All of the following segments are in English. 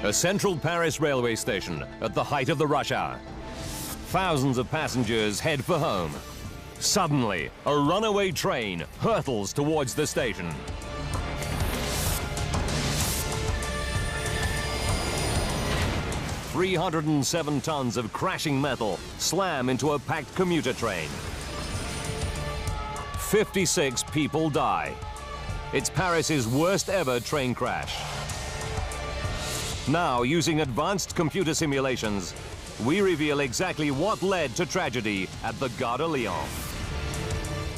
A central Paris railway station at the height of the rush hour. Thousands of passengers head for home. Suddenly, a runaway train hurtles towards the station. "307 tons of crashing metal slam into a packed commuter train. 56 people die. It's Paris's worst ever train crash. Now, using advanced computer simulations, we reveal exactly what led to tragedy at the Gare de Lyon.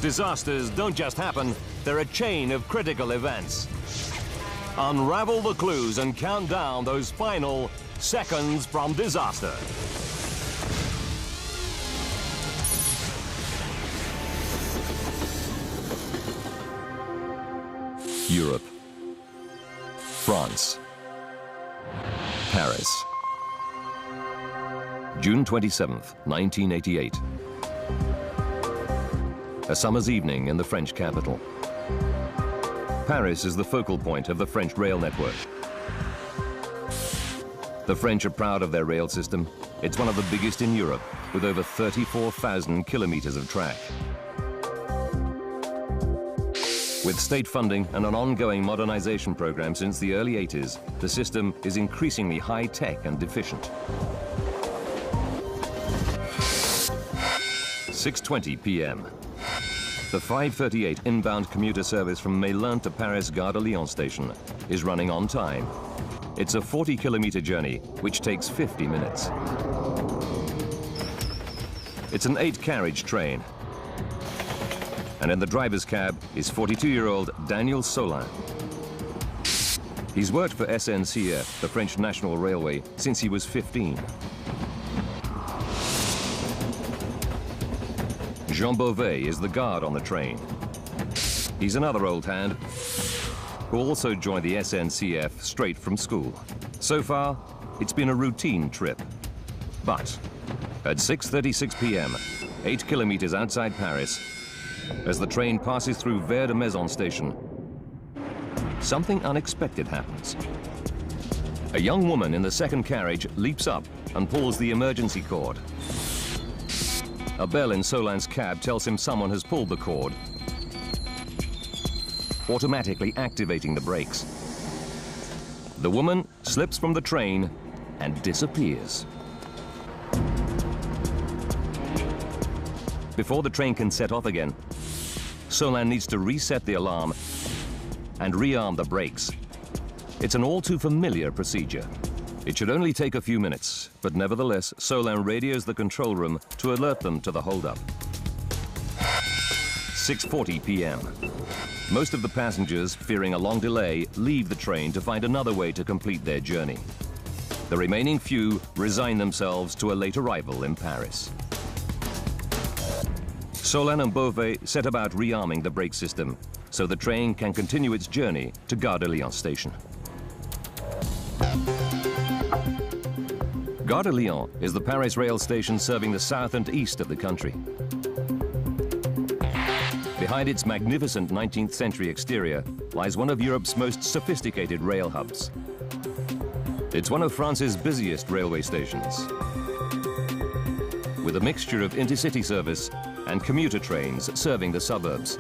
Disasters don't just happen, they're a chain of critical events. Unravel the clues and count down those final seconds from disaster. Europe. France. Paris. June 27th, 1988. A summer's evening in the French capital. Paris is the focal point of the French rail network. The French are proud of their rail system. It's one of the biggest in Europe, with over 34,000 kilometers of track. With state funding and an ongoing modernization program since the early 80s, the system is increasingly high-tech and efficient. 6:20 p.m. The 5:38 inbound commuter service from Melun to Paris Gare de Lyon station is running on time. It's a 40-kilometer journey, which takes 50 minutes. It's an 8-carriage train. And in the driver's cab is 42-year-old Daniel Solin. He's worked for SNCF, the French National Railway, since he was 15. Jean Beauvais is the guard on the train. He's another old hand who also joined the SNCF straight from school. So far, it's been a routine trip. But at 6:36 p.m., 8 kilometers outside Paris, as the train passes through Gare de Lyon station, something unexpected happens. A young woman in the second carriage leaps up and pulls the emergency cord. A bell in Solin's cab tells him someone has pulled the cord, automatically activating the brakes. The woman slips from the train and disappears. Before the train can set off again, Solin needs to reset the alarm and rearm the brakes. It's an all too familiar procedure. It should only take a few minutes, but nevertheless, Solin radios the control room to alert them to the holdup. 6:40 p.m. Most of the passengers, fearing a long delay, leave the train to find another way to complete their journey. The remaining few resign themselves to a late arrival in Paris. Solin and Beauvais set about rearming the brake system so the train can continue its journey to Gare de Lyon station. Gare de Lyon is the Paris rail station serving the south and east of the country. Behind its magnificent 19th century exterior lies one of Europe's most sophisticated rail hubs. It's one of France's busiest railway stations, with a mixture of intercity service and commuter trains serving the suburbs.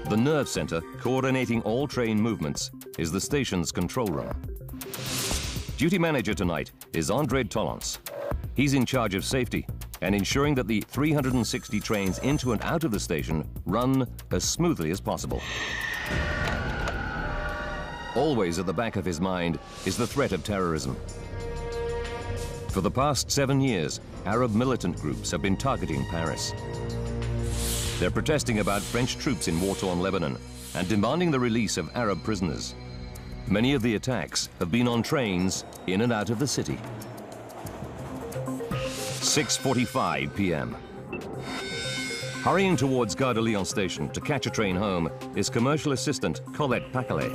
The nerve center coordinating all train movements is the station's control room. Duty manager tonight is André Tollens. He's in charge of safety and ensuring that the 360 trains into and out of the station run as smoothly as possible. Always at the back of his mind is the threat of terrorism. For the past 7 years, Arab militant groups have been targeting Paris. They're protesting about French troops in war-torn Lebanon and demanding the release of Arab prisoners. Many of the attacks have been on trains in and out of the city. 6:45 p.m. Hurrying towards Gare de Lyon station to catch a train home is commercial assistant Colette Paquelet.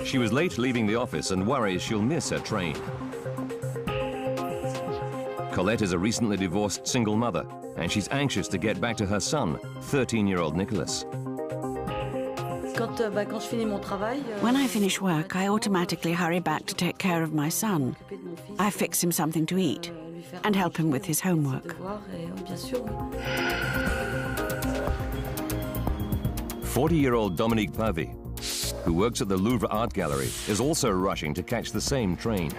She was late leaving the office and worries she'll miss her train. Colette is a recently divorced single mother, and she's anxious to get back to her son, 13-year-old Nicholas. When I finish work, I automatically hurry back to take care of my son. I fix him something to eat and help him with his homework. 40-year-old Dominique Pavy, who works at the Louvre Art Gallery, is also rushing to catch the same train.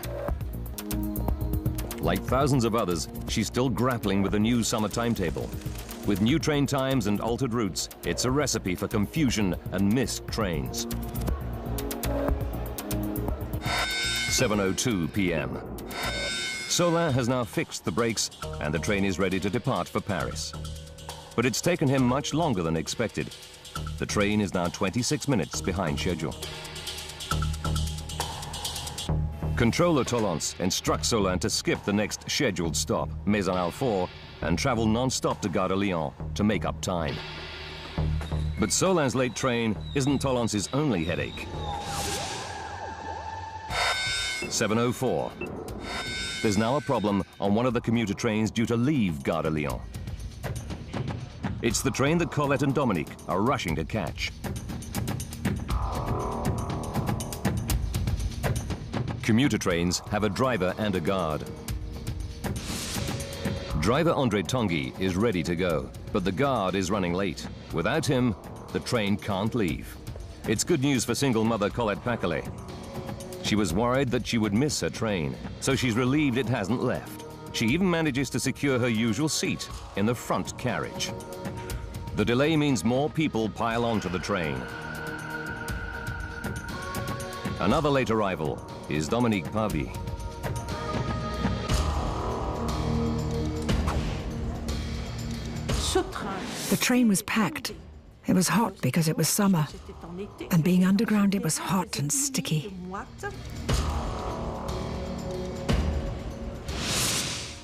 Like thousands of others, she's still grappling with the new summer timetable. With new train times and altered routes, it's a recipe for confusion and missed trains. 7:02 p.m. Solin has now fixed the brakes and the train is ready to depart for Paris. But it's taken him much longer than expected. The train is now 26 minutes behind schedule. Controller Tolance instructs Solin to skip the next scheduled stop, Maison-Alfort, and travel non-stop to Gare de Lyon to make up time. But Solin's late train isn't Tolance's only headache. 7:04. There's now a problem on one of the commuter trains due to leave Gare de Lyon. It's the train that Colette and Dominique are rushing to catch. Commuter trains have a driver and a guard. Driver André Tanguy is ready to go, but the guard is running late. Without him, the train can't leave. It's good news for single mother Colette Paquelet. She was worried that she would miss her train, so she's relieved it hasn't left. She even manages to secure her usual seat in the front carriage. The delay means more people pile onto the train. Another late arrival is Dominique Pavy. The train was packed. It was hot because it was summer. And being underground, it was hot and sticky.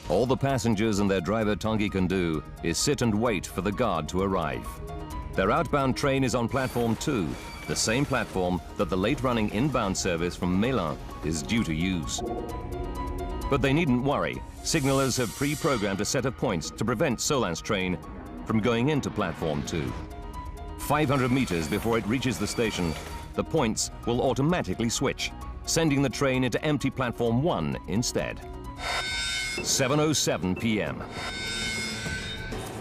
All the passengers and their driver Tanguy can do is sit and wait for the guard to arrive. Their outbound train is on platform 2, the same platform that the late-running inbound service from Melun is due to use. But they needn't worry. Signalers have pre-programmed a set of points to prevent Solin's train from going into platform 2. 500 meters before it reaches the station, the points will automatically switch, sending the train into empty platform 1 instead. 7:07 p.m.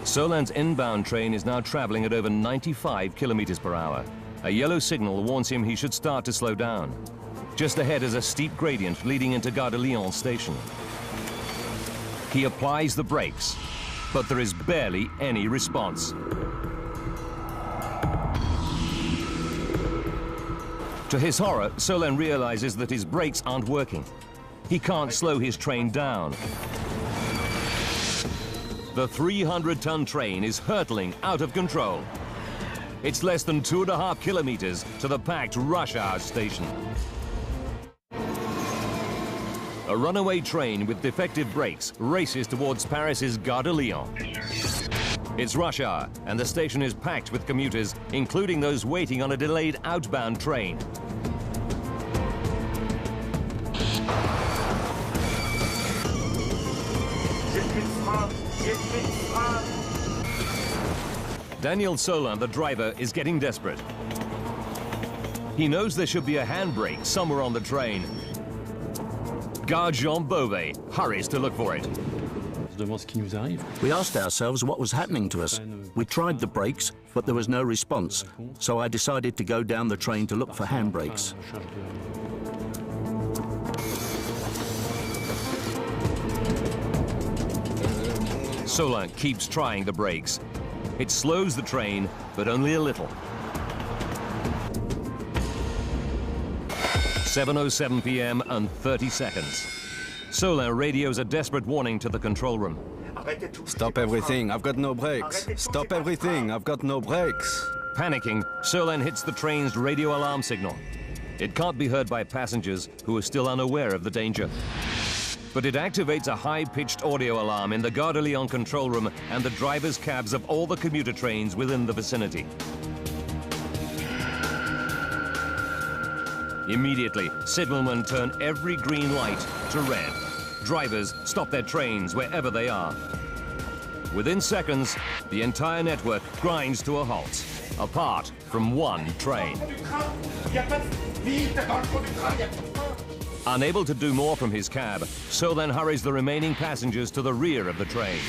Solin's inbound train is now traveling at over 95 kilometers per hour. A yellow signal warns him he should start to slow down. Just ahead is a steep gradient leading into Gare de Lyon station. He applies the brakes, but there is barely any response. To his horror, Solin realizes that his brakes aren't working. He can't slow his train down. The 300-ton train is hurtling out of control. It's less than 2.5 kilometers to the packed rush hour station. A runaway train with defective brakes races towards Paris's Gare de Lyon. It's rush hour, and the station is packed with commuters, including those waiting on a delayed outbound train. Daniel Solin, the driver, is getting desperate. He knows there should be a handbrake somewhere on the train. Guard Jean Beauvais hurries to look for it. We asked ourselves what was happening to us. We tried the brakes, but there was no response. So I decided to go down the train to look for handbrakes. Solin keeps trying the brakes. It slows the train, but only a little. 7:07 p.m. and 30 seconds. Solin radios a desperate warning to the control room. Stop everything, I've got no brakes. Stop everything, I've got no brakes. Panicking, Solin hits the train's radio alarm signal. It can't be heard by passengers who are still unaware of the danger. But it activates a high-pitched audio alarm in the Gare de Lyon control room and the drivers' cabs of all the commuter trains within the vicinity. Immediately, signalmen turn every green light to red. drivers stop their trains wherever they are. Within seconds, the entire network grinds to a halt, apart from one train. Unable to do more from his cab, Seul then hurries the remaining passengers to the rear of the train.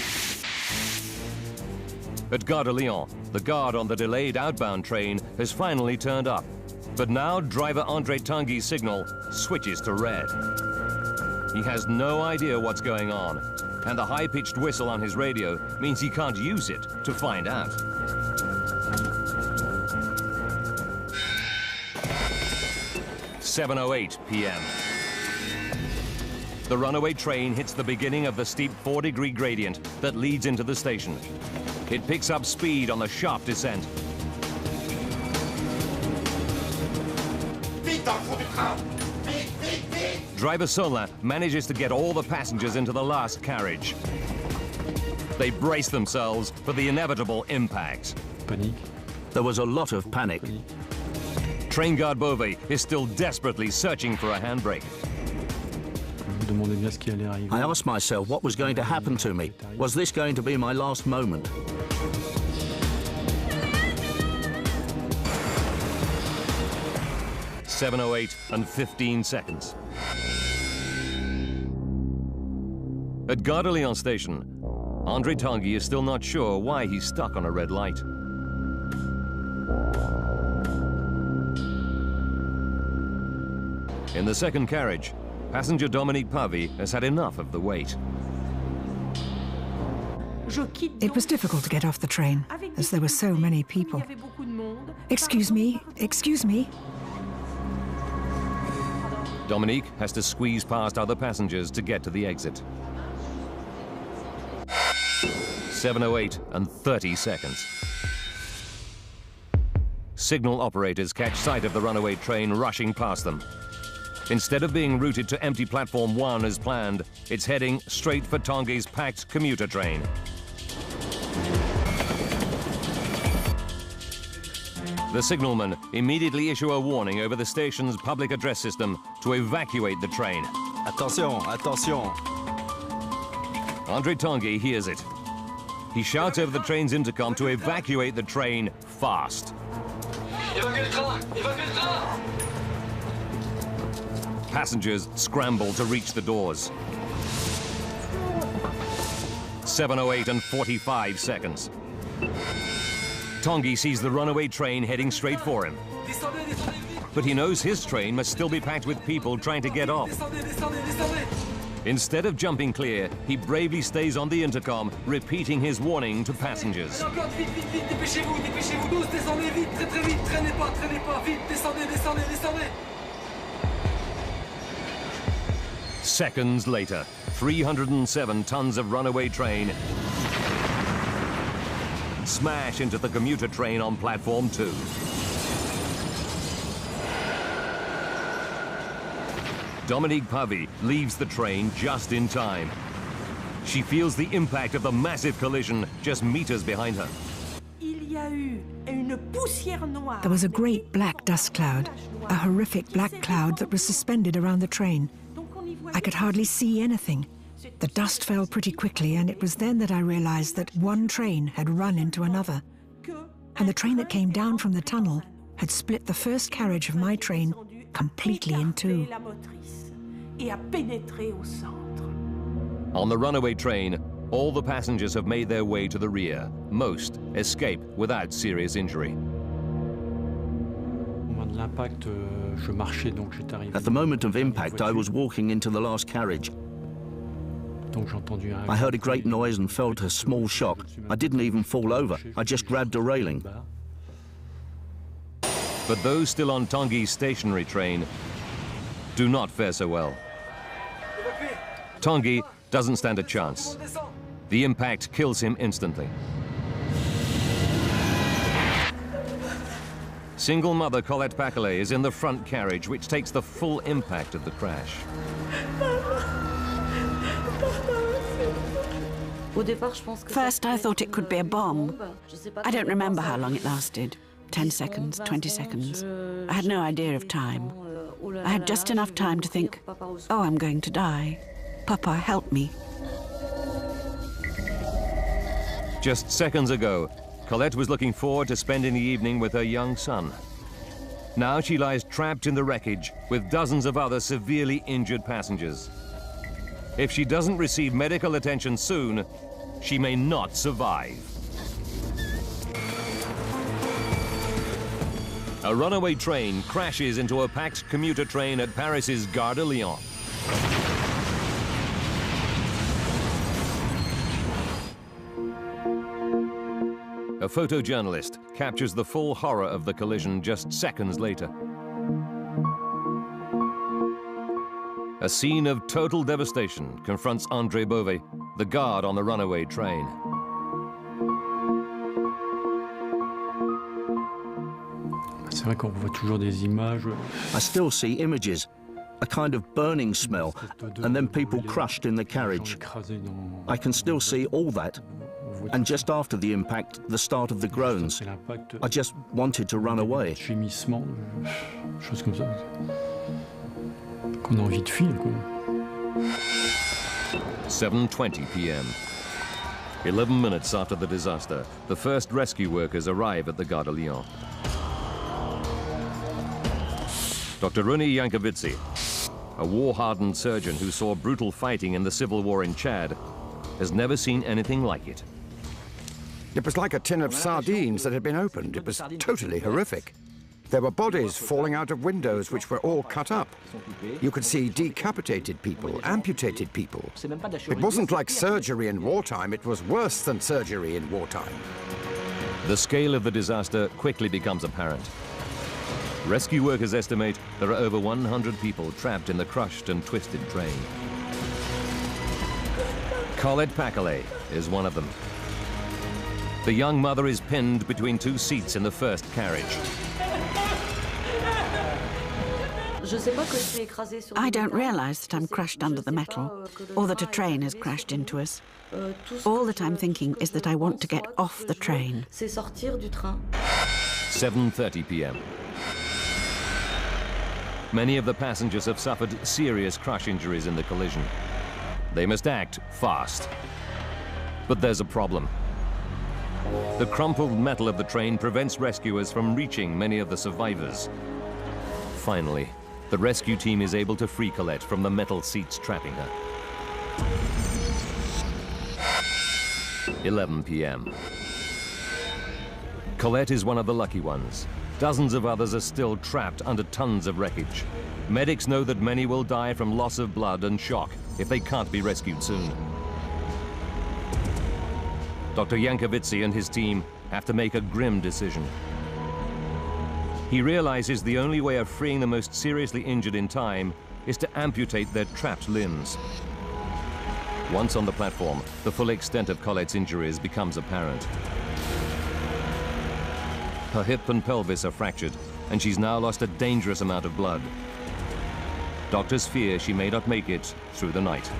At Gare de Lyon, the guard on the delayed outbound train has finally turned up. But now driver Andre Tanguy's signal switches to red. He has no idea what's going on, and the high-pitched whistle on his radio means he can't use it to find out. "7:08 p.m. The runaway train hits the beginning of the steep 4-degree gradient that leads into the station. It picks up speed on the sharp descent. Driver Seul manages to get all the passengers into the last carriage. They brace themselves for the inevitable impact. Panique. There was a lot of panic. Train guard Beauvais is still desperately searching for a handbrake. I asked myself what was going to happen to me. Was this going to be my last moment? "7:08 and 15 seconds. At Gare de Lyon station, Andre Tanguy is still not sure why he's stuck on a red light. In the second carriage, passenger Dominique Pavy has had enough of the wait. It was difficult to get off the train, as there were so many people. Excuse me, excuse me. Dominique has to squeeze past other passengers to get to the exit. 7:08 and 30 seconds. Signal operators catch sight of the runaway train rushing past them. Instead of being routed to empty platform 1 as planned, it's heading straight for Tanguy's packed commuter train. The signalmen immediately issue a warning over the station's public address system to evacuate the train. Attention, attention. Andre Tanguy hears it. He shouts over the train's intercom to evacuate the train fast. Passengers scramble to reach the doors. 7:08 and 45 seconds. Tanguy sees the runaway train heading straight for him. But he knows his train must still be packed with people trying to get off. Instead of jumping clear, he bravely stays on the intercom, repeating his warning to passengers. Seconds later, 307 tons of runaway train smash into the commuter train on platform 2. Dominique Pavy leaves the train just in time. She feels the impact of the massive collision just meters behind her. There was a great black dust cloud, a horrific black cloud that was suspended around the train. I could hardly see anything. The dust fell pretty quickly, and it was then that I realized that one train had run into another. And the train that came down from the tunnel had split the first carriage of my train completely in two. On the runaway train, all the passengers have made their way to the rear. Most escape without serious injury. At the moment of impact, I was walking into the last carriage. I heard a great noise and felt a small shock. I didn't even fall over. I just grabbed a railing. But those still on Tanguy's stationary train do not fare so well. Tanguy doesn't stand a chance. The impact kills him instantly. Single mother Colette Paquelet is in the front carriage, which takes the full impact of the crash. First, I thought it could be a bomb. I don't remember how long it lasted. 10 seconds, 20 seconds. I had no idea of time. I had just enough time to think, oh, I'm going to die. Papa, help me. Just seconds ago, Colette was looking forward to spending the evening with her young son. Now she lies trapped in the wreckage with dozens of other severely injured passengers. If she doesn't receive medical attention soon, she may not survive. A runaway train crashes into a packed commuter train at Paris's Gare de Lyon. A photojournalist captures the full horror of the collision just seconds later. A scene of total devastation confronts André Beauvais, the guard on the runaway train. I still see images, a kind of burning smell, and then people crushed in the carriage. I can still see all that. And just after the impact, the start of the groans. I just wanted to run away. 7:20 p.m. 11 minutes after the disaster, the first rescue workers arrive at the Gare de Lyon. Dr. Runi Yankovitsi, a war-hardened surgeon who saw brutal fighting in the civil war in Chad, has never seen anything like it. It was like a tin of sardines that had been opened. It was totally horrific. There were bodies falling out of windows which were all cut up. You could see decapitated people, amputated people. It wasn't like surgery in wartime, it was worse than surgery in wartime. The scale of the disaster quickly becomes apparent. Rescue workers estimate there are over 100 people trapped in the crushed and twisted train. Colette Paquelet is one of them. The young mother is pinned between two seats in the first carriage. I don't realize that I'm crushed under the metal, or that a train has crashed into us. All that I'm thinking is that I want to get off the train. 7:30 p.m. Many of the passengers have suffered serious crush injuries in the collision. They must act fast. But there's a problem. The crumpled metal of the train prevents rescuers from reaching many of the survivors. Finally, the rescue team is able to free Colette from the metal seats trapping her. 11 p.m. Colette is one of the lucky ones. Dozens of others are still trapped under tons of wreckage. Medics know that many will die from loss of blood and shock if they can't be rescued soon. Dr. Yankovitsi and his team have to make a grim decision. He realizes the only way of freeing the most seriously injured in time is to amputate their trapped limbs. Once on the platform, the full extent of Colette's injuries becomes apparent. Her hip and pelvis are fractured, and she's now lost a dangerous amount of blood. Doctors fear she may not make it through the night.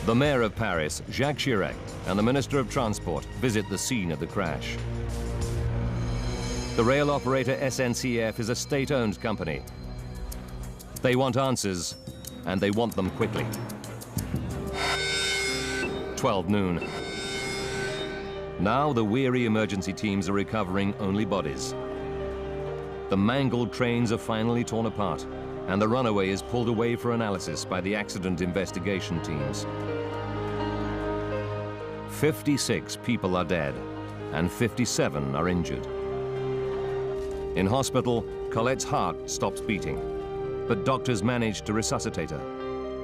The mayor of Paris, Jacques Chirac, and the Minister of Transport visit the scene of the crash. The rail operator SNCF is a state-owned company. They want answers, and they want them quickly. 12 noon. Now the weary emergency teams are recovering only bodies. The mangled trains are finally torn apart, and the runaway is pulled away for analysis by the accident investigation teams. 56 people are dead, and 57 are injured. In hospital, Colette's heart stops beating, but doctors manage to resuscitate her.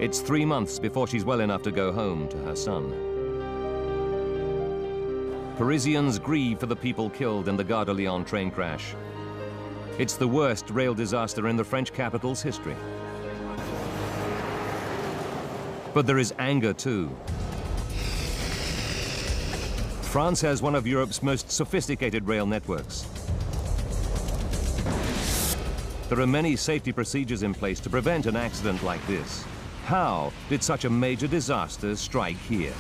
It's 3 months before she's well enough to go home to her son. Parisians grieve for the people killed in the Gare de Lyon train crash. It's the worst rail disaster in the French capital's history. But there is anger too. France has one of Europe's most sophisticated rail networks. There are many safety procedures in place to prevent an accident like this. How did such a major disaster strike here?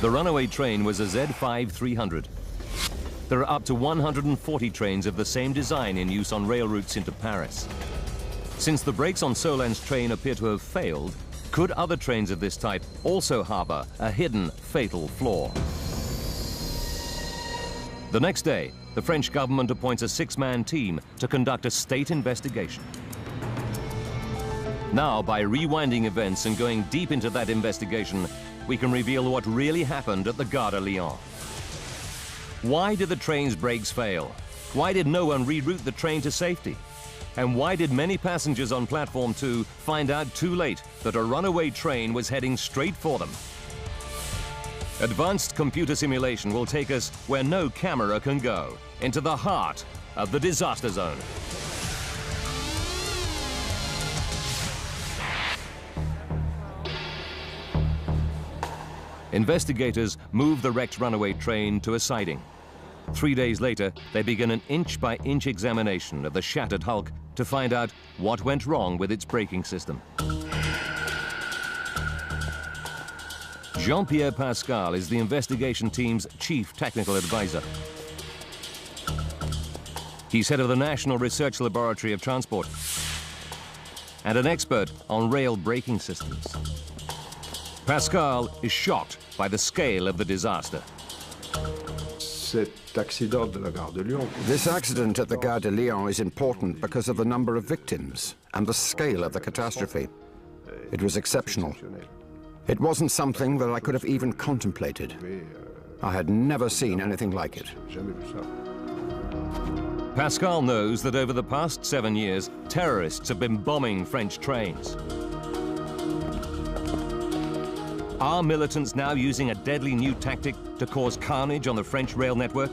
The runaway train was a Z5-300. There are up to 140 trains of the same design in use on rail routes into Paris. Since the brakes on Solin's train appear to have failed, could other trains of this type also harbor a hidden fatal flaw? The next day, the French government appoints a 6-man team to conduct a state investigation. Now, by rewinding events and going deep into that investigation, we can reveal what really happened at the Gare de Lyon. Why did the train's brakes fail? Why did no one reroute the train to safety? And why did many passengers on platform 2 find out too late that a runaway train was heading straight for them? Advanced computer simulation will take us where no camera can go, into the heart of the disaster zone. Investigators move the wrecked runaway train to a siding. 3 days later, they begin an inch-by-inch examination of the shattered hulk to find out what went wrong with its braking system. Jean-Pierre Pascal is the investigation team's chief technical advisor. He's head of the National Research Laboratory of Transport and an expert on rail braking systems. Pascal is shocked by the scale of the disaster. This accident at the Gare de Lyon is important because of the number of victims and the scale of the catastrophe. It was exceptional. It wasn't something that I could have even contemplated. I had never seen anything like it. Pascal knows that over the past 7 years, terrorists have been bombing French trains. Are militants now using a deadly new tactic to cause carnage on the French rail network?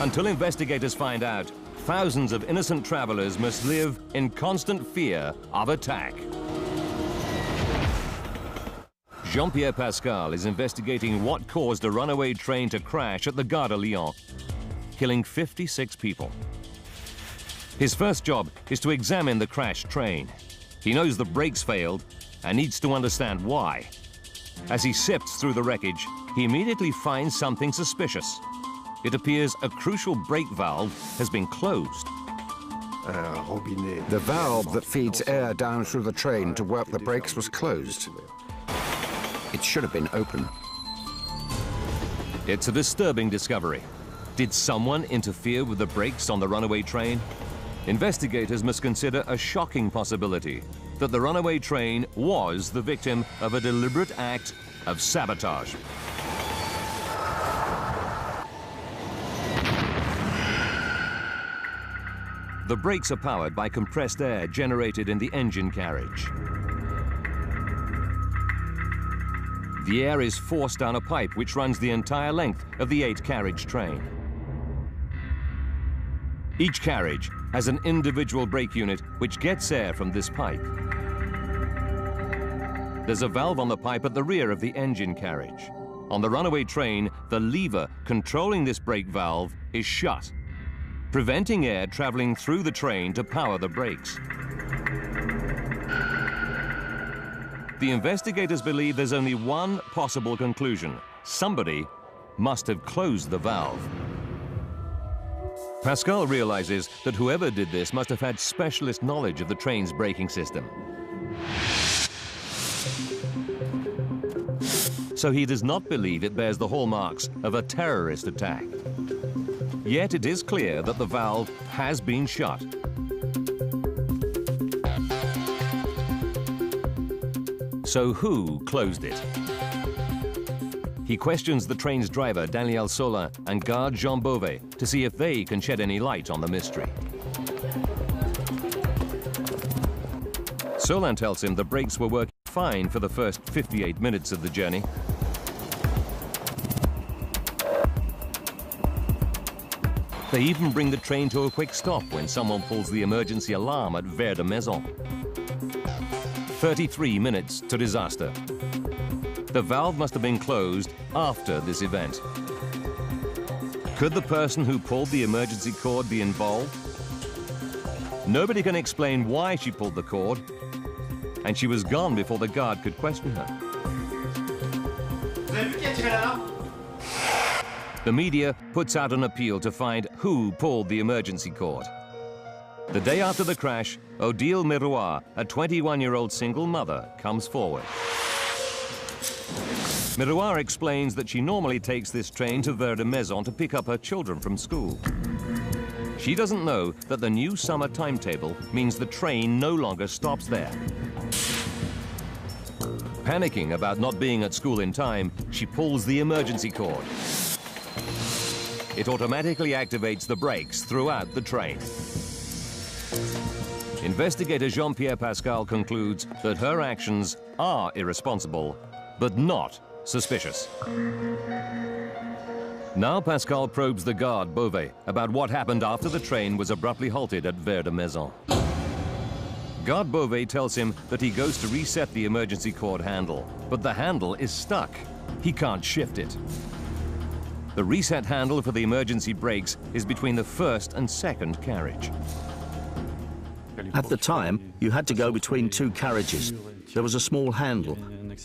Until investigators find out, thousands of innocent travelers must live in constant fear of attack. Jean-Pierre Pascal is investigating what caused a runaway train to crash at the Gare de Lyon, killing 56 people. His first job is to examine the crashed train. He knows the brakes failed and needs to understand why. As he sifts through the wreckage, he immediately finds something suspicious. It appears a crucial brake valve has been closed. The valve that feeds air down through the train to work the brakes was closed. It should have been open. It's a disturbing discovery. Did someone interfere with the brakes on the runaway train? Investigators must consider a shocking possibility that the runaway train was the victim of a deliberate act of sabotage. The brakes are powered by compressed air generated in the engine carriage. The air is forced down a pipe which runs the entire length of the 8-carriage train. Each carriage has an individual brake unit which gets air from this pipe. There's a valve on the pipe at the rear of the engine carriage. On the runaway train, the lever controlling this brake valve is shut, preventing air traveling through the train to power the brakes. The investigators believe there's only one possible conclusion. Somebody must have closed the valve. Pascal realizes that whoever did this must have had specialist knowledge of the train's braking system. So he does not believe it bears the hallmarks of a terrorist attack. Yet it is clear that the valve has been shut. So who closed it? He questions the train's driver, Daniel Solin, and guard Jean Beauvais to see if they can shed any light on the mystery. Solin tells him the brakes were working fine for the first 58 minutes of the journey. They even bring the train to a quick stop when someone pulls the emergency alarm at Gare de Lyon. 33 minutes to disaster. The valve must have been closed after this event. Could the person who pulled the emergency cord be involved? Nobody can explain why she pulled the cord, and she was gone before the guard could question her. The media puts out an appeal to find who pulled the emergency cord. The day after the crash, Odile Miroir, a 21-year-old single mother, comes forward. Miroir explains that she normally takes this train to Gare de Lyon to pick up her children from school. She doesn't know that the new summer timetable means the train no longer stops there. Panicking about not being at school in time, she pulls the emergency cord. It automatically activates the brakes throughout the train. Investigator Jean-Pierre Pascal concludes that her actions are irresponsible, but not suspicious. Now Pascal probes the guard, Beauvais, about what happened after the train was abruptly halted at Gare de Lyon. Guard Beauvais tells him that he goes to reset the emergency cord handle, but the handle is stuck. He can't shift it. The reset handle for the emergency brakes is between the first and second carriage. At the time, you had to go between two carriages. There was a small handle.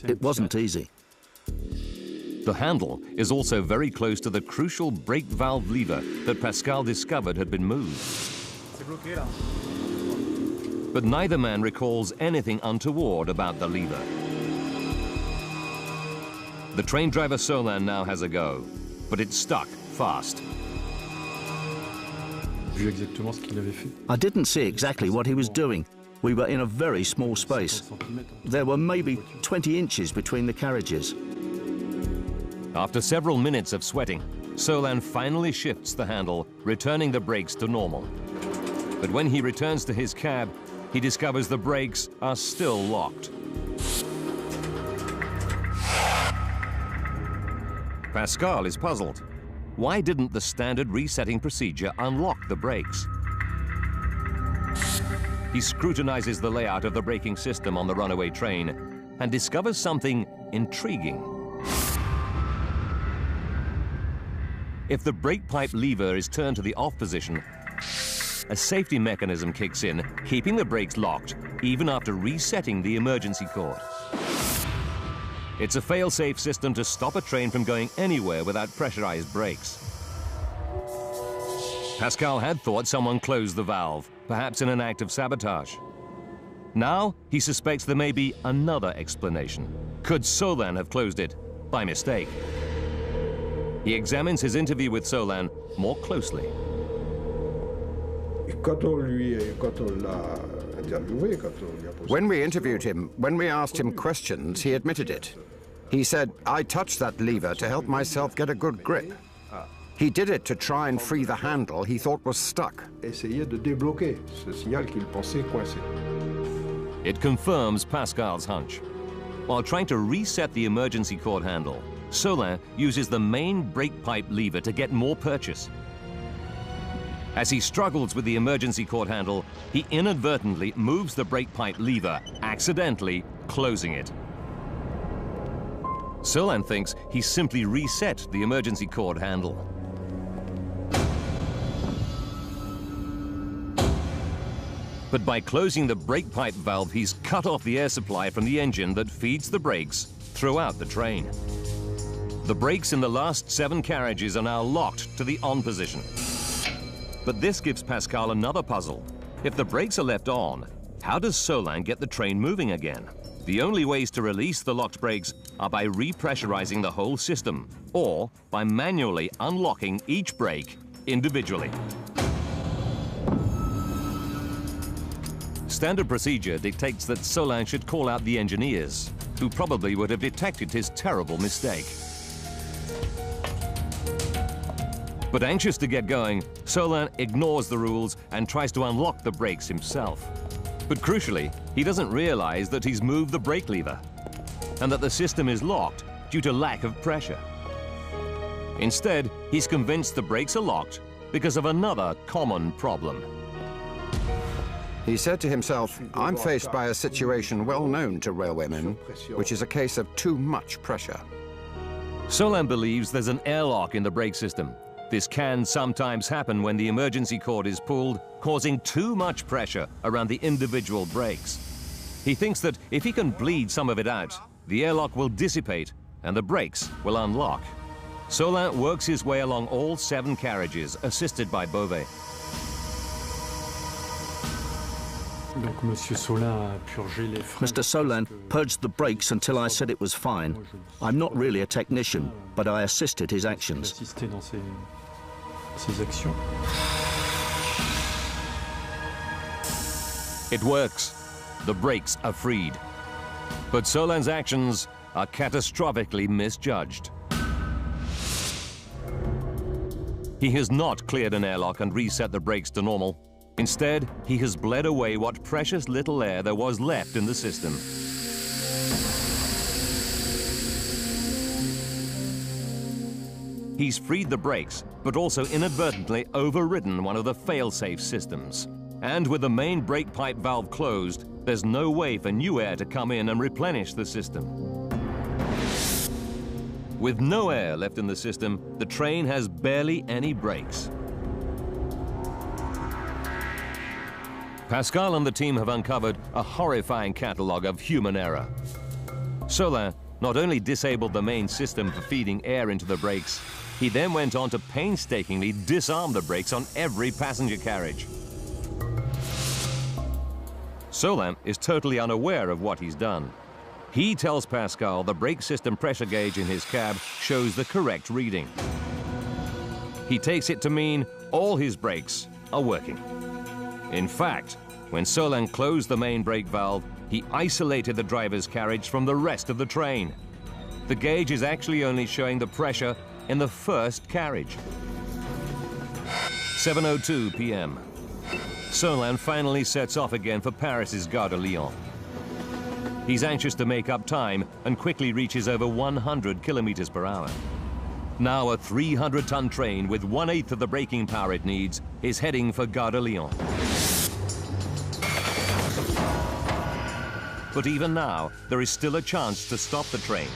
It wasn't easy. The handle is also very close to the crucial brake valve lever that Pascal discovered had been moved. But neither man recalls anything untoward about the lever. The train driver Solin now has a go, but it's stuck fast. I didn't see exactly what he was doing. We were in a very small space. There were maybe 20 inches between the carriages. After several minutes of sweating, Solin finally shifts the handle, returning the brakes to normal. But when he returns to his cab, he discovers the brakes are still locked. Pascal is puzzled. Why didn't the standard resetting procedure unlock the brakes? He scrutinizes the layout of the braking system on the runaway train and discovers something intriguing. If the brake pipe lever is turned to the off position, a safety mechanism kicks in, keeping the brakes locked even after resetting the emergency cord. It's a fail-safe system to stop a train from going anywhere without pressurized brakes. Pascal had thought someone closed the valve, perhaps in an act of sabotage. Now he suspects there may be another explanation. Could Solin have closed it by mistake? He examines his interview with Solin more closely. When we interviewed him, when we asked him questions, he admitted it. He said, "I touched that lever to help myself get a good grip." He did it to try and free the handle he thought was stuck. It confirms Pascal's hunch. While trying to reset the emergency cord handle, Solin uses the main brake pipe lever to get more purchase. As he struggles with the emergency cord handle, he inadvertently moves the brake pipe lever, accidentally closing it. Solin thinks he simply reset the emergency cord handle. But by closing the brake pipe valve, he's cut off the air supply from the engine that feeds the brakes throughout the train. The brakes in the last 7 carriages are now locked to the on position. But this gives Pascal another puzzle. If the brakes are left on, how does Solin get the train moving again? The only ways to release the locked brakes are by repressurizing the whole system or by manually unlocking each brake individually. Standard procedure dictates that Solin should call out the engineers, who probably would have detected his terrible mistake. But anxious to get going, Solin ignores the rules and tries to unlock the brakes himself. But crucially, he doesn't realize that he's moved the brake lever and that the system is locked due to lack of pressure. Instead, he's convinced the brakes are locked because of another common problem. He said to himself, "I'm faced by a situation well known to railwaymen, which is a case of too much pressure." Solin believes there's an airlock in the brake system. This can sometimes happen when the emergency cord is pulled, causing too much pressure around the individual brakes. He thinks that if he can bleed some of it out, the airlock will dissipate and the brakes will unlock. Solin works his way along all 7 carriages, assisted by Beauvais. Mr. Solin purged the brakes until I said it was fine. I'm not really a technician, but I assisted his actions. It works. The brakes are freed. But Solin's actions are catastrophically misjudged. He has not cleared an airlock and reset the brakes to normal. Instead, he has bled away what precious little air there was left in the system. He's freed the brakes, but also inadvertently overridden one of the fail-safe systems. And with the main brake pipe valve closed, there's no way for new air to come in and replenish the system. With no air left in the system, the train has barely any brakes. Pascal and the team have uncovered a horrifying catalogue of human error. Solin not only disabled the main system for feeding air into the brakes, he then went on to painstakingly disarm the brakes on every passenger carriage. Solin is totally unaware of what he's done. He tells Pascal the brake system pressure gauge in his cab shows the correct reading. He takes it to mean all his brakes are working. In fact, when Solin closed the main brake valve, he isolated the driver's carriage from the rest of the train. The gauge is actually only showing the pressure in the first carriage. 7:02 p.m. Solin finally sets off again for Paris's Gare de Lyon. He's anxious to make up time and quickly reaches over 100 kilometers per hour. Now a 300-ton train with 1/8 of the braking power it needs is heading for Gare de Lyon. But even now, there is still a chance to stop the train.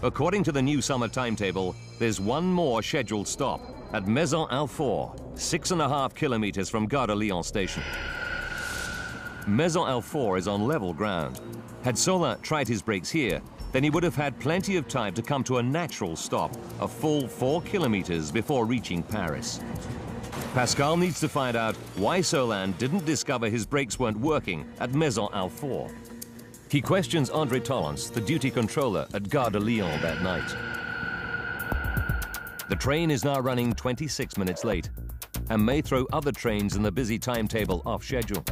According to the new summer timetable, there's one more scheduled stop at Maison-Alfort, 6.5 kilometers from Gare de Lyon station. Maison-Alfort is on level ground. Had Solin tried his brakes here, then he would have had plenty of time to come to a natural stop, a full 4 kilometers before reaching Paris. Pascal needs to find out why Solin didn't discover his brakes weren't working at Maison-Alfort. He questions André Tollens, the duty controller at Gare de Lyon that night. The train is now running 26 minutes late and may throw other trains in the busy timetable off schedule.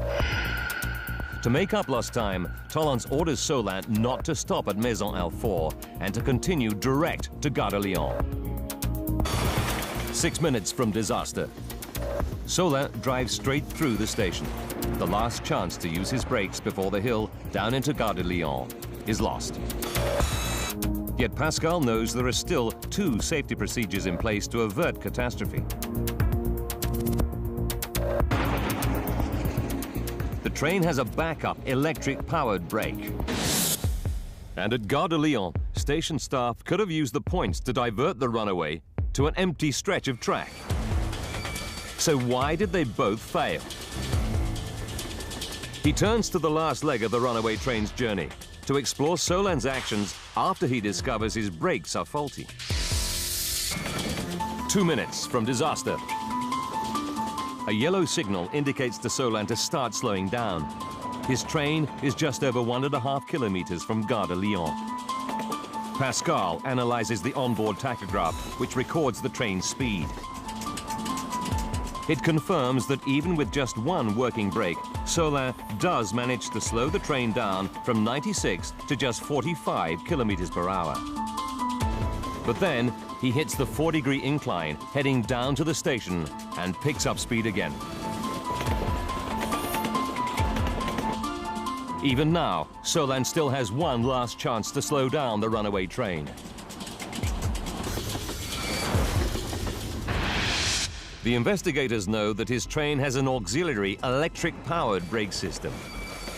To make up lost time, Tollens orders Solin not to stop at Maison-Alfort and to continue direct to Gare de Lyon. 6 minutes from disaster. Solin drives straight through the station. The last chance to use his brakes before the hill down into Gare de Lyon is lost. Yet Pascal knows there are still 2 safety procedures in place to avert catastrophe. The train has a backup electric-powered brake. And at Gare de Lyon, station staff could have used the points to divert the runaway to an empty stretch of track. So why did they both fail? He turns to the last leg of the runaway train's journey to explore Solin's actions after he discovers his brakes are faulty. 2 minutes from disaster. A yellow signal indicates to Solin to start slowing down. His train is just over 1.5 kilometers from Gare de Lyon. Pascal analyzes the onboard tachograph, which records the train's speed. It confirms that even with just one working brake, Solin does manage to slow the train down from 96 to just 45 kilometers per hour. But then he hits the 4-degree incline, heading down to the station, and picks up speed again. Even now, Solin still has one last chance to slow down the runaway train. The investigators know that his train has an auxiliary electric-powered brake system.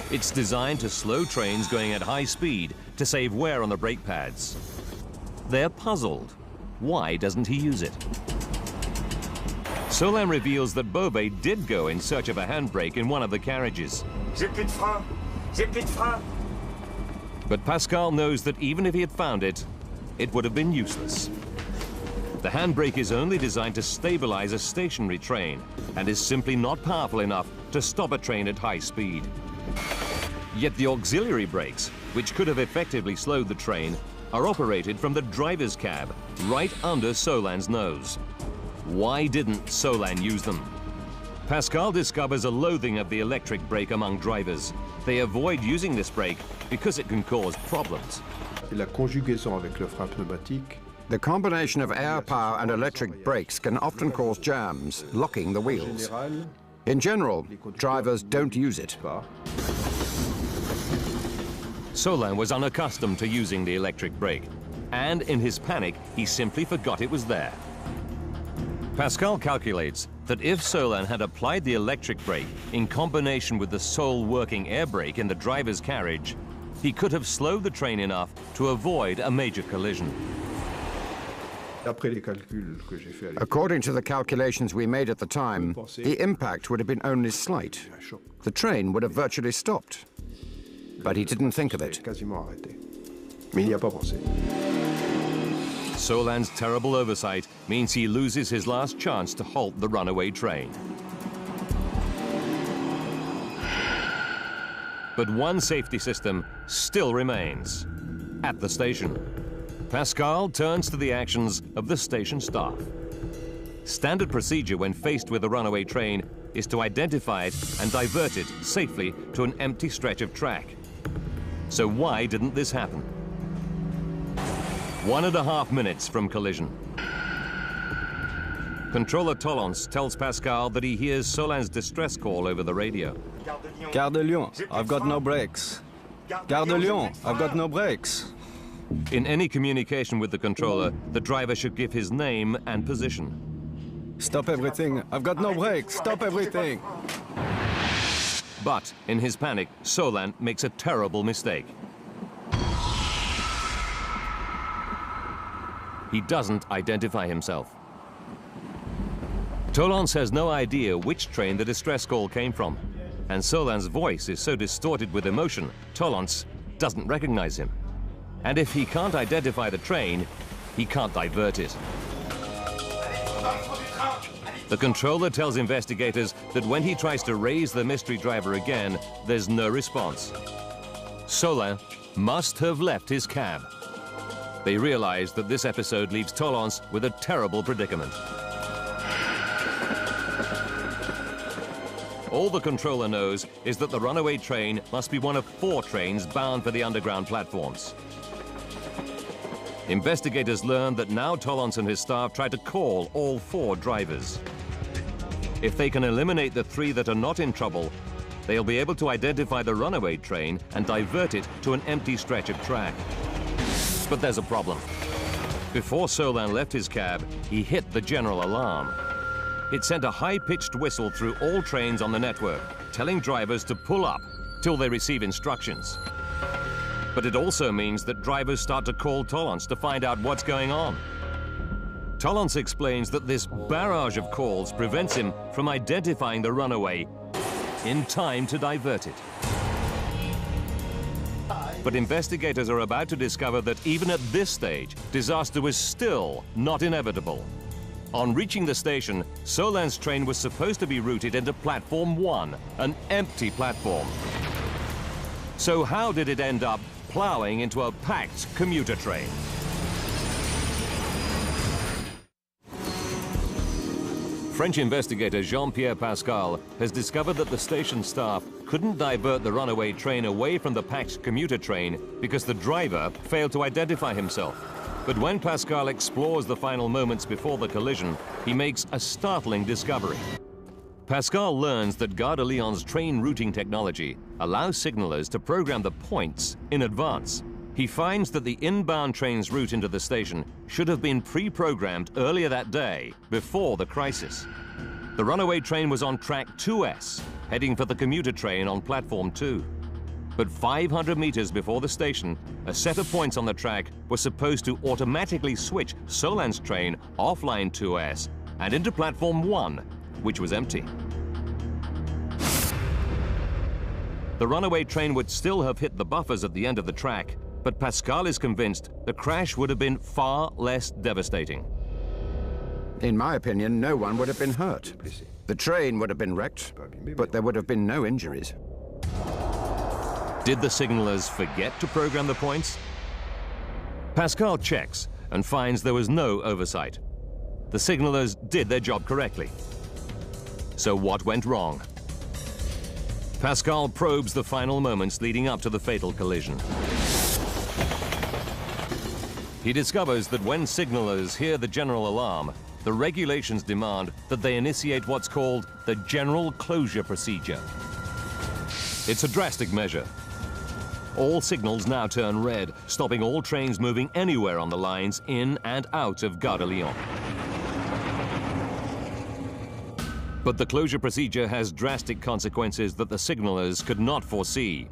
It's designed to slow trains going at high speed to save wear on the brake pads. They're puzzled. Why doesn't he use it? Solin reveals that Beauvais did go in search of a handbrake in one of the carriages. J'ai plus de frein. J'ai plus de frein. But Pascal knows that even if he had found it, it would have been useless. The handbrake is only designed to stabilize a stationary train and is simply not powerful enough to stop a train at high speed. Yet the auxiliary brakes, which could have effectively slowed the train, are operated from the driver's cab, right under Solan's nose. Why didn't Solan use them? Pascal discovers a loathing of the electric brake among drivers. They avoid using this brake because it can cause problems. La conjugaison avec le frein pneumatique. The combination of air power and electric brakes can often cause jams, locking the wheels. In general, drivers don't use it. Solan was unaccustomed to using the electric brake, and in his panic, he simply forgot it was there. Pascal calculates that if Solan had applied the electric brake in combination with the sole working air brake in the driver's carriage, he could have slowed the train enough to avoid a major collision. According to the calculations we made at the time, the impact would have been only slight. The train would have virtually stopped. But he didn't think of it. Solan's terrible oversight means he loses his last chance to halt the runaway train. But one safety system still remains at the station. Pascal turns to the actions of the station staff. Standard procedure when faced with a runaway train is to identify it and divert it safely to an empty stretch of track. So why didn't this happen? 1.5 minutes from collision. Controller Tolance tells Pascal that he hears Solan's distress call over the radio. Gare de Lyon, I've got no brakes. Gare de Lyon, I've got no brakes. In any communication with the controller, the driver should give his name and position. Stop everything, I've got no brakes, stop everything. But in his panic, Solan makes a terrible mistake. He doesn't identify himself. Tolance has no idea which train the distress call came from, and Solan's voice is so distorted with emotion, Tolance doesn't recognize him. And if he can't identify the train, he can't divert it. The controller tells investigators that when he tries to raise the mystery driver again, there's no response. Solan must have left his cab. They realize that this episode leaves Tolance with a terrible predicament. All the controller knows is that the runaway train must be one of 4 trains bound for the underground platforms. Investigators learn that now Tolance and his staff try to call all 4 drivers. If they can eliminate the 3 that are not in trouble, they'll be able to identify the runaway train and divert it to an empty stretch of track. But there's a problem. Before Solan left his cab, he hit the general alarm. It sent a high-pitched whistle through all trains on the network, telling drivers to pull up till they receive instructions. But it also means that drivers start to call Tolance to find out what's going on. Tolance explains that this barrage of calls prevents him from identifying the runaway in time to divert it. But investigators are about to discover that even at this stage, disaster was still not inevitable. On reaching the station, Solan's train was supposed to be routed into Platform 1, an empty platform. So how did it end up plowing into a packed commuter train? French investigator Jean-Pierre Pascal has discovered that the station staff couldn't divert the runaway train away from the packed commuter train because the driver failed to identify himself. But when Pascal explores the final moments before the collision, he makes a startling discovery. Pascal learns that Gare de Lyon's train routing technology allows signalers to program the points in advance. He finds that the inbound train's route into the station should have been pre-programmed earlier that day, before the crisis. The runaway train was on track 2S, heading for the commuter train on platform 2. But 500 meters before the station, a set of points on the track were supposed to automatically switch Solan's train off line 2S and into platform 1, which was empty. The runaway train would still have hit the buffers at the end of the track, but Pascal is convinced the crash would have been far less devastating. In my opinion, no one would have been hurt. The train would have been wrecked, but there would have been no injuries. Did the signalers forget to program the points? Pascal checks and finds there was no oversight. The signalers did their job correctly. So what went wrong? Pascal probes the final moments leading up to the fatal collision. He discovers that when signalers hear the general alarm, the regulations demand that they initiate what's called the general closure procedure. It's a drastic measure. All signals now turn red, stopping all trains moving anywhere on the lines in and out of Gare de Lyon. But the closure procedure has drastic consequences that the signalers could not foresee.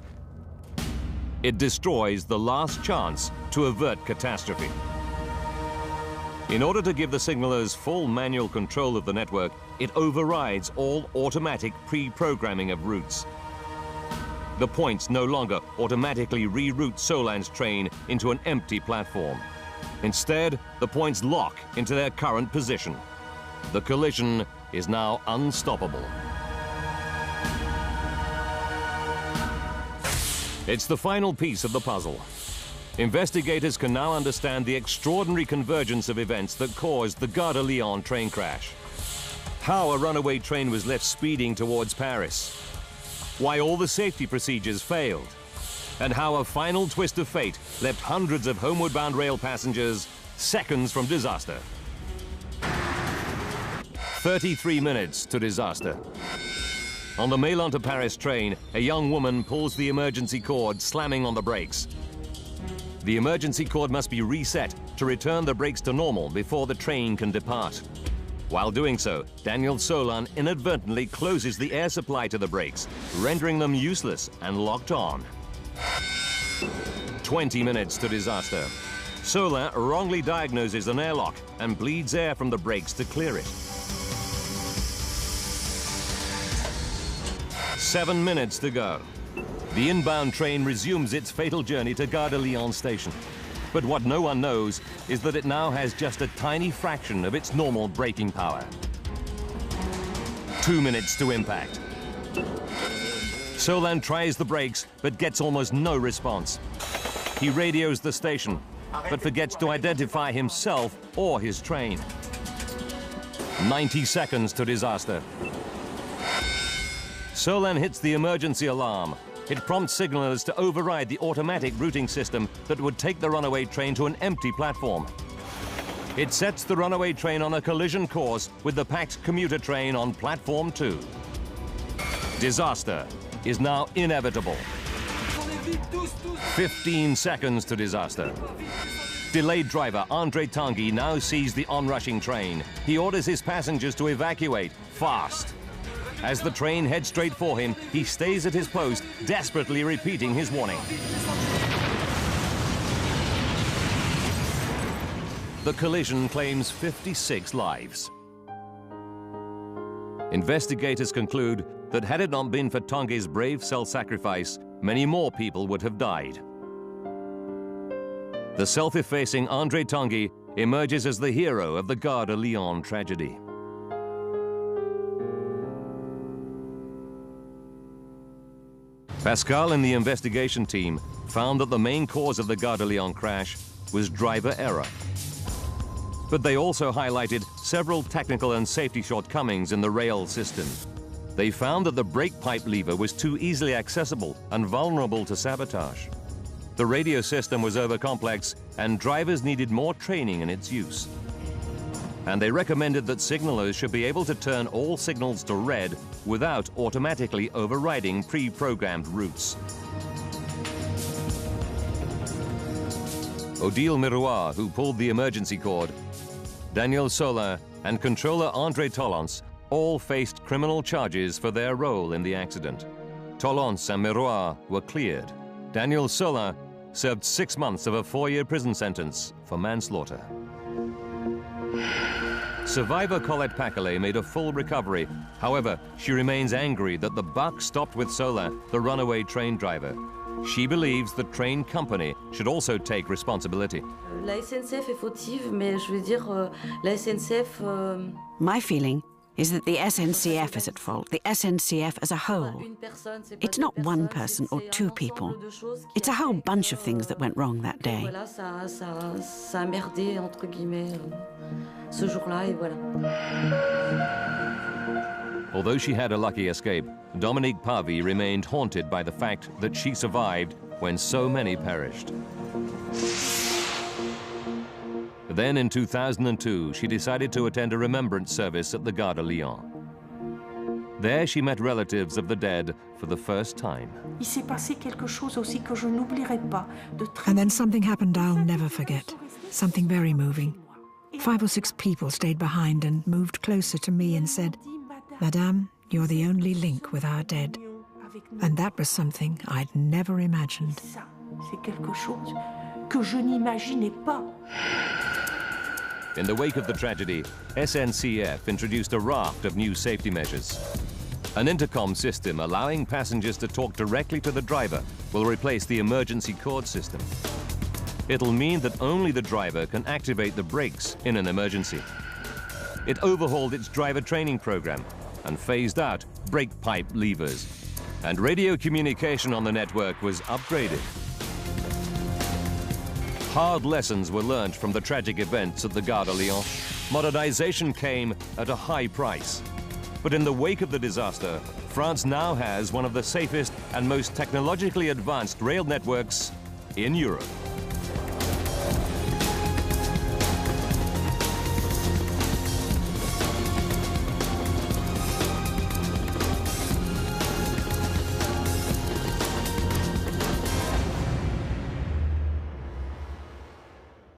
It destroys the last chance to avert catastrophe. In order to give the signalers full manual control of the network, it overrides all automatic pre-programming of routes. The points no longer automatically reroute Solan's train into an empty platform. Instead, the points lock into their current position. The collision is now unstoppable. It's the final piece of the puzzle. Investigators can now understand the extraordinary convergence of events that caused the Gare de Lyon train crash. How a runaway train was left speeding towards Paris. Why all the safety procedures failed. And how a final twist of fate left hundreds of homeward-bound rail passengers seconds from disaster. 33 minutes to disaster. On the Melun to Paris train, a young woman pulls the emergency cord, slamming on the brakes. The emergency cord must be reset to return the brakes to normal before the train can depart. While doing so, Daniel Solan inadvertently closes the air supply to the brakes, rendering them useless and locked on. 20 minutes to disaster. Solan wrongly diagnoses an airlock and bleeds air from the brakes to clear it. 7 minutes to go. The inbound train resumes its fatal journey to Gare de Lyon station. But what no one knows is that it now has just a tiny fraction of its normal braking power. 2 minutes to impact. Solan tries the brakes, but gets almost no response. He radios the station, but forgets to identify himself or his train. 90 seconds to disaster. Solan hits the emergency alarm. It prompts signalers to override the automatic routing system that would take the runaway train to an empty platform. It sets the runaway train on a collision course with the packed commuter train on platform 2. Disaster is now inevitable. 15 seconds to disaster. Delayed driver Andre Tanguy now sees the onrushing train. He orders his passengers to evacuate fast. As the train heads straight for him, he stays at his post, desperately repeating his warning. The collision claims 56 lives. Investigators conclude that had it not been for Tanguy's brave self-sacrifice, many more people would have died. The self-effacing Andre Tanguy emerges as the hero of the Gare de Lyon tragedy. Pascal and the investigation team found that the main cause of the Gare de Lyon crash was driver error. But they also highlighted several technical and safety shortcomings in the rail system. They found that the brake pipe lever was too easily accessible and vulnerable to sabotage. The radio system was overcomplex and drivers needed more training in its use. And they recommended that signalers should be able to turn all signals to red without automatically overriding pre-programmed routes. Odile Miroir, who pulled the emergency cord, Daniel Solan and controller André Tollens all faced criminal charges for their role in the accident. Tollens and Miroir were cleared. Daniel Solan served 6 months of a 4-year prison sentence for manslaughter. Survivor Colette Paquelet made a full recovery. However, she remains angry that the buck stopped with Solan, the runaway train driver. She believes the train company should also take responsibility. La SNCF est fautive, mais je veux dire, la SNCF... My feeling is that the SNCF is at fault, the SNCF as a whole. It's not one person or two people. It's a whole bunch of things that went wrong that day. Voilà, ça a merdé, entre guillemets, ce jour-là, et voilà. Although she had a lucky escape, Dominique Pavie remained haunted by the fact that she survived when so many perished. Then in 2002, she decided to attend a remembrance service at the Gare de Lyon. There she met relatives of the dead for the first time. And then something happened I'll never forget. Something very moving. 5 or 6 people stayed behind and moved closer to me and said, "Madame, you're the only link with our dead." And that was something I'd never imagined. In the wake of the tragedy, SNCF introduced a raft of new safety measures. An intercom system allowing passengers to talk directly to the driver will replace the emergency cord system. It'll mean that only the driver can activate the brakes in an emergency. It overhauled its driver training program and phased out brake pipe levers. And radio communication on the network was upgraded. Hard lessons were learned from the tragic events at the Gare de Lyon. Modernization came at a high price. But in the wake of the disaster, France now has one of the safest and most technologically advanced rail networks in Europe.